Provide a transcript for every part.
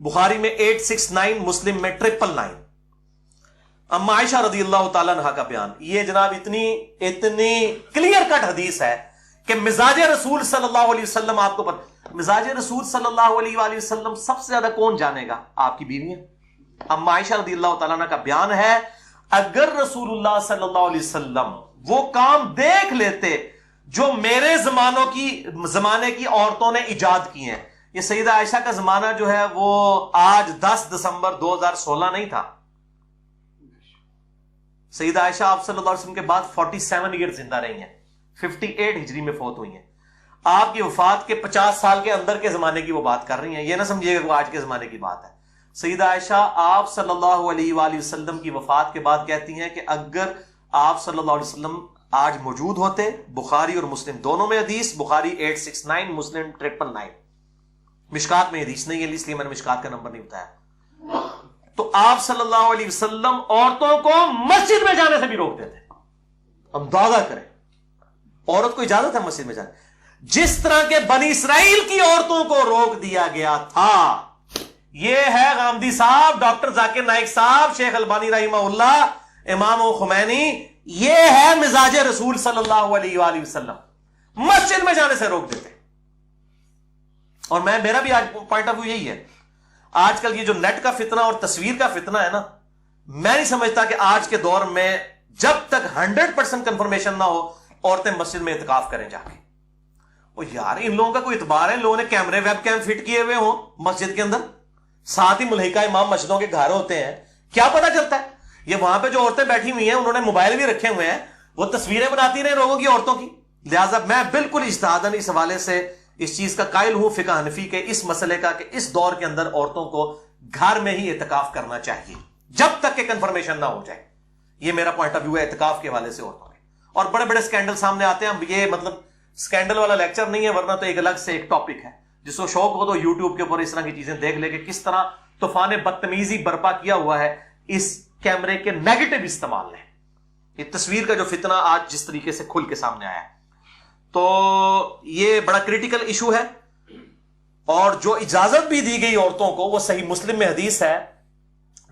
बुखारी में 869, मुस्लिम में 999। अम्मा आयशा रजी अल्लाह ताला अन्हा का बयान, ये जनाब इतनी क्लियर कट हदीस है कि मिजाज रसूल सल्लल्लाहु अलैहि वसल्लम, आपको पता मिजाज रसूल सल्लल्लाहु अलैहि वसल्लम सबसे ज्यादा कौन जानेगा? आपकी बीवियां। अम्मा आयशा रजी अल्लाह ताला अन्हा का बयान है, अगर रसूलुल्लाह सल्लल्लाहु अलैहि वसल्लम वो काम देख लेते जो मेरे जमाने की औरतों ने इजाद की हैं। ये सईदा आयशा का जमाना जो है वो आज 10 दिसंबर 2016 नहीं था। सईदा आयशा आप सल्लल्लाहु अलैहि वसल्लम के बाद 47 ईयर जिंदा रही हैं, 58 हिजरी में फौत हुई हैं। आपकी वफात के 50 साल के अंदर के जमाने की वो बात कर रही हैं, ये ना समझिएगा वो आज के जमाने की बात है। सईदा आयशा आप सल्लल्लाहु अलैहि वसल्लम की वफात के बाद कहती हैं कि अगर आप सल्लल्लाहु अलैहि वसल्लम आज मौजूद होते, बुखारी और मुस्लिम दोनों में हदीस, बुखारी 869, मुस्लिम 999, मिशकात में हदीस नहीं है इसलिए मैंने मिशकात का नंबर नहीं बताया, तो आप सल्लल्लाहु अलैहि वसल्लम औरतों को मस्जिद में जाने से भी रोक देते। अब दावा करें, औरत को इजाजत है मस्जिद में जाने, जिस तरह के बनी इसराइल की औरतों को रोक दिया गया था। यह है गामदी साहब, डॉक्टर जाकिर नाइक साहब, शेख अलबानी रहिमहुल्लाह, इमाम खुमैनी, यह है मिजाज रसूल सल्लल्लाहु अलैहि वसल्लम, मस्जिद में जाने से रोक देते। और मेरा भी आज पॉइंट ऑफ व्यू यही है। आजकल ये जो नेट का फितना और तस्वीर का फितना है ना, मैं नहीं समझता कि आज के दौर में जब तक 100% कंफर्मेशन ना हो औरतें मस्जिद में इत्काफ करें जाके। ओ यार, इन लोगों का कोई इतबार है? लोगों ने कैमरे वेब कैम फिट किए हुए हो मस्जिद के अंदर, साथ ही मुल्हिका इमाम मस्जिदों के घर होते हैं, क्या पता चलता है? ये वहां पे जो औरतें बैठी हुई हैं उन्होंने मोबाइल भी रखे हुए हैं, वो तस्वीरें बनाती रहे लोगों की, औरतों की। लिहाजा मैं बिल्कुल इज्तिहादन इस हवाले से इस चीज का कायल हूं, फिक़ह हनफी के इस मसले का, कि इस दौर के अंदर औरतों को घर में ही इत्काफ करना चाहिए जब तक के कंफर्मेशन ना हो जाए। ये मेरा पॉइंट ऑफ व्यू है इत्काफ के हवाले से औरतों के। और बड़े बड़े स्कैंडल सामने आते हैं, ये मतलब स्कैंडल वाला लेक्चर नहीं है, वरना तो एक अलग से एक टॉपिक है। जिसको शौक हो तो यूट्यूब के ऊपर इस तरह की चीजें देख ले कि किस तरह तूफान बदतमीजी बर्पा किया हुआ है इस कैमरे के नेगेटिव इस्तेमाल ने। ये तस्वीर का जो फितना आज जिस तरीके से खुल के सामने आया है, तो ये बड़ा क्रिटिकल इशू है। और जो इजाजत भी दी गई औरतों को, वो सही मुस्लिम में हदीस है,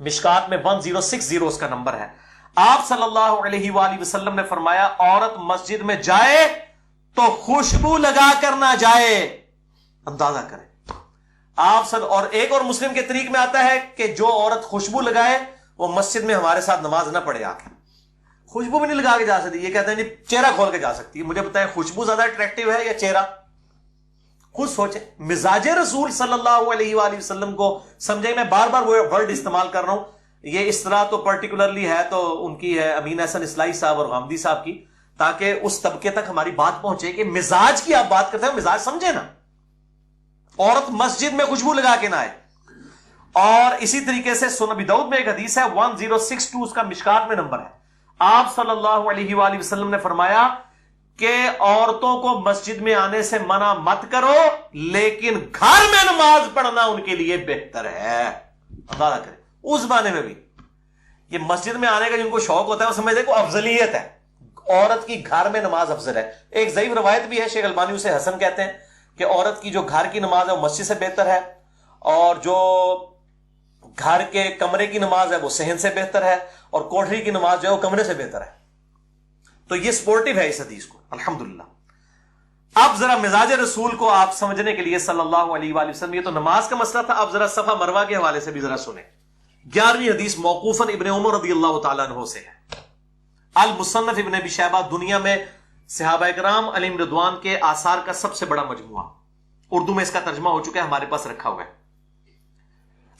मिशकात में 1060 उसका नंबर है। आप सल्लल्लाहु अलैहि वसल्लम ने फरमाया, औरत मस्जिद में जाए तो खुशबू लगा कर ना जाए। अंदाजा करें आप सब। और एक और मुस्लिम के तरीक में आता है कि जो औरत खुशबू लगाए वो मस्जिद में हमारे साथ नमाज ना पढ़े आके। खुशबू भी नहीं लगा के जा सकती, ये कहते हैं नहीं चेहरा खोल के जा सकती है। मुझे बताएं, खुशबू ज्यादा अट्रैक्टिव है या चेहरा? खुद सोचें। मिजाज रसूल सल्लल्लाहु अलैहि वसल्लम को समझे। मैं बार बार वो वर्ड इस्तेमाल कर रहा हूं, ये इस तरह तो पर्टिकुलरली है तो उनकी है अमीन हसन इस्लाही साहब और गामदी साहब की, ताकि उस तबके तक हमारी बात पहुंचे कि मिजाज की आप बात करते हैं, मिजाज समझे ना। औरत मस्जिद में खुशबू लगा के ना आए। और इसी तरीके से सुनन अबी दाऊद में एक हदीस है, 1062 उसका मिशकात में नंबर है। आप सल्लल्लाहु अलैहि वसल्लम ने फरमाया कि औरतों को मस्जिद में आने से मना मत करो, लेकिन घर में नमाज पढ़ना उनके लिए बेहतर है। अंदाजा करें, उस जमाने में भी ये मस्जिद में आने का जिनको शौक होता है वो समझते हैं को अफजलियत है, औरत की घर में नमाज अफजल है। एक ज़ईफ रवायत भी है, शेख अलबानी उसे हसन कहते हैं, कि औरत की जो घर की नमाज है वो मस्जिद से बेहतर है, और जो घर के कमरे की नमाज है वो सहन से बेहतर है, और कोठरी की नमाज जो है वो कमरे से बेहतर है। तो ये सपोर्टिव है इस हदीस को, अल्हम्दुलिल्लाह। अब जरा मिजाज रसूल को आप समझने के लिए सल्लल्लाहु अलैहि वसल्लम, ये तो नमाज का मसला था, अब जरा सफा मरवा के हवाले से भी जरा सुने। 11वीं हदीस मौकूफन इब्ने उमर रज़ियल्लाहु ताला अन्हु से है। अल मुसन्नफ इब्ने अबी शैबा दुनिया में सहाबा इकराम अलैहिम रिदवान के आसार का सबसे बड़ा मजमुआ, उर्दू में इसका तर्जुमा हो चुका है, हमारे पास रखा हुआ है।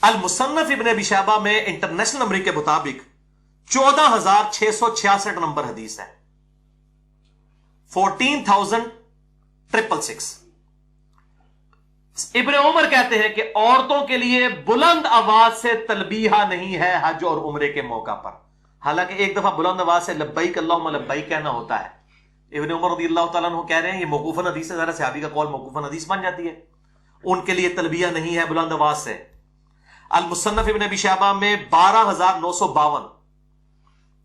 अल मुसन्नफ इब्ने अबी शैबा में इंटरनेशनल नंबर के मुताबिक 14,666 नंबर हदीस है, 14,666। इब्ने उमर कहते हैं कि औरतों के लिए बुलंद आवाज से तलबीहा नहीं है हज और उम्रे के मौका पर। हालांकि एक दफा बुलंद आवाज से लब्बैक अल्लाहुम्मा लब्बैक कहना होता है। इब्ने उमर रज़ियल्लाहु ताला अन्हु कह रहे हैं ये मौकूफन हदीस है, जरा सहाबी का कौल मौकूफन हदीस बन जाती है, उनके लिए तलबिया नहीं है बुलंद आवाज से। अल मुसन्नफ इब्ने अबी शैबा में 12,952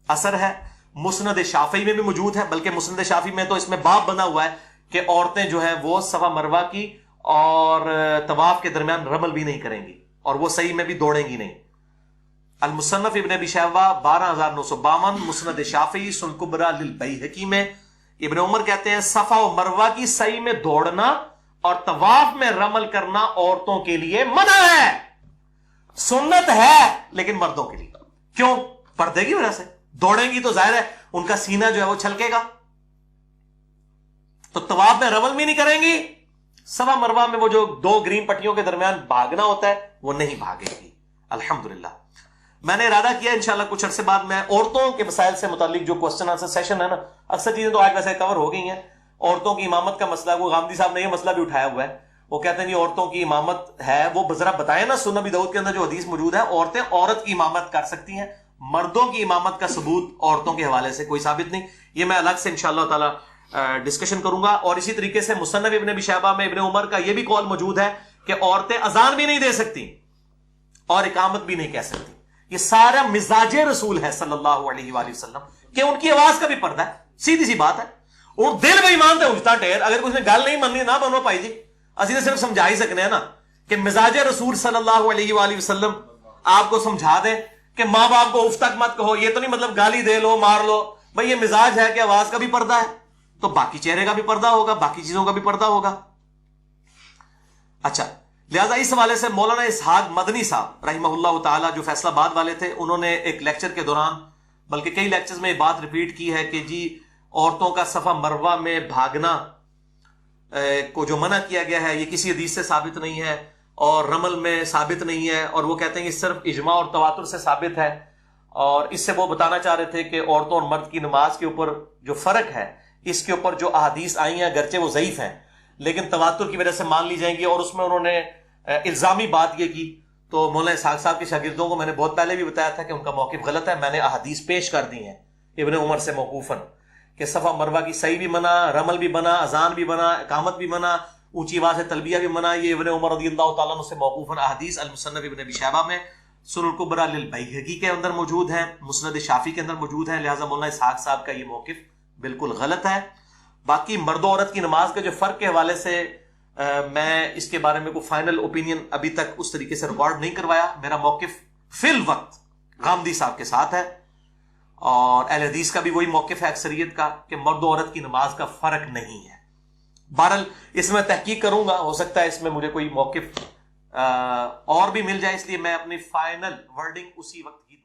असर है। मुस्नद शाफी में भी मौजूद है, बल्कि मुस्नद शाफी में तो इसमें बाब बना हुआ है कि औरतें जो है वो सफा मरवा की और तवाफ के दरमियान रमल भी नहीं करेंगी। और वो सही में भी दौड़ेंगी नहीं। अल-मुसन्नफ इब्न अबी शैबा 12952, मुस्नद शाफी सुन कुबरा लिल बैहकी में इब्न उमर कहते हैं सफा और मरवा की सही में दौड़ना और तवाफ में रमल करना औरतों के लिए मना है, सुन्नत है लेकिन मर्दों के लिए। क्यों? पर्दे की वजह से। दौड़ेंगी तो जाहिर है उनका सीना जो है वो छलकेगा, तो तवाफ में रमल भी नहीं करेंगी, सफा मरवा में वो जो 2 ग्रीन पट्टियों के दरमियान भागना होता है वो नहीं भागेगी। अल्हम्दुलिल्लाह। मैंने इरादा किया इंशाल्लाह कुछ अरसे बाद मैं औरतों के मसाइल से मुतालिक जो क्वेश्चन आंसर सेशन है ना, अक्सर चीजें तो आज वैसे कवर हो गई हैं। औरतों की इमामत का मसला, वो गामदी साहब ने ये मसला भी उठाया हुआ है। वो कहते हैं जी औरतों की इमामत है, वो जरा बताएं ना, सुन्नत अबी दाऊद के अंदर जो हदीस मौजूद है औरतें औरत की इमामत कर सकती हैं, मर्दों की इमामत का सबूत औरतों के हवाले से कोई साबित नहीं। ये मैं अलग से इंशाअल्लाह ताला डिस्कशन करूंगा। और इसी तरीके से मुसन्नफ इब्न अबी शैबा में इब्न उमर का यह भी कौल मौजूद है कि औरतें अजान भी नहीं दे सकती और इकामत भी नहीं कह सकती। ये सारा मिजाज रसूल है सल्लल्लाहु अलैहि वसल्लम कि उनकी आवाज का भी पर्दा है, सीधी सी बात है। और दिल बेईमान थे उजता टेर, अगर कुछ गल नहीं मननी ना बनो भाई जी, असि तो सिर्फ समझा ही सकने हैं ना कि मिजाज रसूल सल्लल्लाहु अलैहि वसल्लम आपको समझा दे कि मां बाप को उफ तक मत कहो। ये तो नहीं मतलब गाली दे लो मार लो, भाई ये मिजाज है कि आवाज का भी पर्दा है तो बाकी चेहरे का भी पर्दा होगा, बाकी चीजों का भी पर्दा होगा। अच्छा, लिहाजा इस हवाले से मौलाना इसहाक मदनी साहब रहिमहुल्लाह ताला जो फैसलाबाद वाले थे, उन्होंने एक लेक्चर के दौरान, बल्कि कई लेक्चर्स में ये बात रिपीट की है कि जी औरतों का सफा मरवा में भागना को जो मना किया गया है ये किसी हदीस से साबित नहीं है और रमल में साबित नहीं है, और वो कहते हैं कि सिर्फ इजमा और तवातुर से साबित है। और इससे वो बताना चाह रहे थे कि औरतों और मर्द की नमाज के ऊपर जो फर्क है, इसके ऊपर जो अहादीस आई हैं अगरचे वो ज़ईफ हैं लेकिन तवातुर की वजह से मान ली जाएंगी। और उसमें उन्होंने इल्जामी बात ये की, तो मौलाना इसहाक साहब के शागिर्दों को मैंने बहुत पहले भी बताया था कि उनका मौक़िफ़ गलत है। मैंने अहादीस पेश कर दी हैं इब्न उमर से मौकूफन कि सफ़ा मरवा की सही भी मना, रमल भी बना, अजान भी बना, इकामत भी मना, ऊंची आवाज से तलबिया भी मना। ये इब्न उमर रज़ियल्लाहु तआला अन्हु से मौकूफन अहादीस अल-मुसन्नफ इब्न अबी शैबा में, सुनन कुबरा लिल बैहकी के अंदर मौजूद है, मुस्नद शाफी के अंदर मौजूद है। लिहाजा मौलाना इसहाक साहब का ये मौक़िफ़ बिल्कुल गलत है। बाकी मर्द औरत की नमाज के जो फ़र्क के हवाले से मैं इसके बारे में कोई फाइनल ओपिनियन अभी तक उस तरीके से रिकॉर्ड नहीं करवाया। मेरा मौक़िफ़ फिल वक्त गामदी साहब के साथ है और अहले हदीस का भी वही मौक़िफ़ है अक्सरियत का कि मर्द औरत की नमाज का फ़र्क नहीं है। बहरहाल इसमें तहकीक करूंगा, हो सकता है इसमें मुझे कोई मौक़िफ़ और भी मिल जाए, इसलिए मैं अपनी फाइनल वर्डिंग उसी वक्त की